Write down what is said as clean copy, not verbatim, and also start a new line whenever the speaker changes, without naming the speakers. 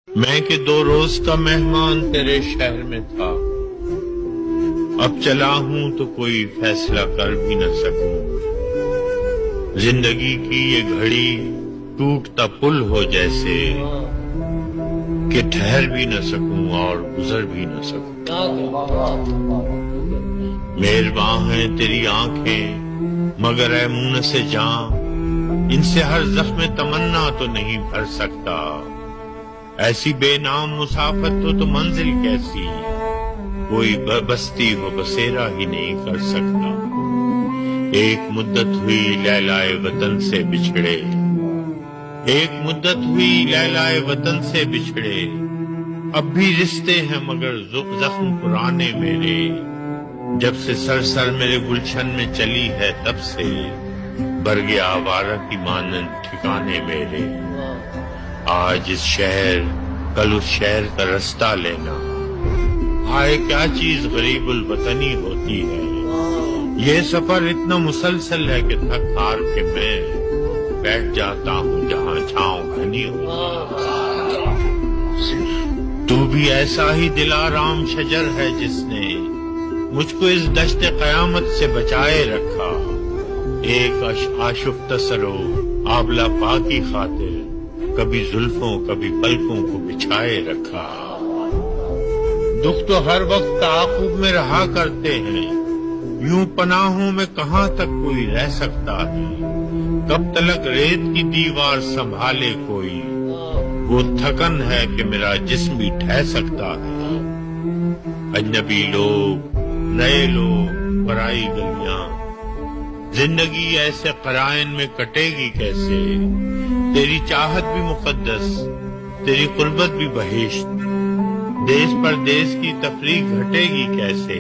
میں کہ 2 روز کا مہمان تیرے شہر میں تھا، اب چلا ہوں تو کوئی فیصلہ کر بھی نہ سکوں۔ زندگی کی یہ گھڑی ٹوٹتا پل ہو جیسے کہ ٹھہر بھی نہ سکوں اور گزر بھی نہ سکوں۔ مہرباں ہیں تیری آنکھیں مگر اے منہ سے جاں، ان سے ہر زخم تمنا تو نہیں بھر سکتا۔ ایسی بے نام مسافت ہو تو منزل کیسی، کوئی بستی ہو بسیرا ہی نہیں کر سکتا۔ ایک مدت ہوئی لیلائے وطن سے بچھڑے، ایک مدت ہوئی لیلائے وطن سے بچھڑے، اب بھی رشتے ہیں مگر زخم پرانے میرے۔ جب سے سر میرے گلشن میں چلی ہے تب سے برگ آوارہ کی مانند ٹھکانے میرے۔ آج اس شہر کل اس شہر کا رستہ لینا، ہائے کیا چیز غریب الوطنی ہوتی ہے۔ یہ سفر اتنا مسلسل ہے کہ تھک ہار کے میں بیٹھ جاتا ہوں جہاں چھاؤں گھنی ہوتی ہے۔ تو بھی ایسا ہی دلارام شجر ہے جس نے مجھ کو اس دشت قیامت سے بچائے رکھا۔ ایک آشفتہ سرو آبلہ پا کی خاطر کبھی زلفوں کبھی پلکوں کو بچھائے رکھا۔ دکھ تو ہر وقت تعاقب میں رہا کرتے ہیں، یوں پناہوں میں کہاں تک کوئی رہ سکتا ہے۔ کب تلک ریت کی دیوار سنبھالے کوئی، وہ تھکن ہے کہ میرا جسم بھی ٹھہ سکتا ہے۔ اجنبی لوگ، نئے لوگ، پرائی گلیاں، زندگی ایسے قرائن میں کٹے گی کیسے؟ تیری چاہت بھی مقدس، تیری قربت بھی بہشت، دیس پر دیس کی تفریق گھٹے گی کیسے؟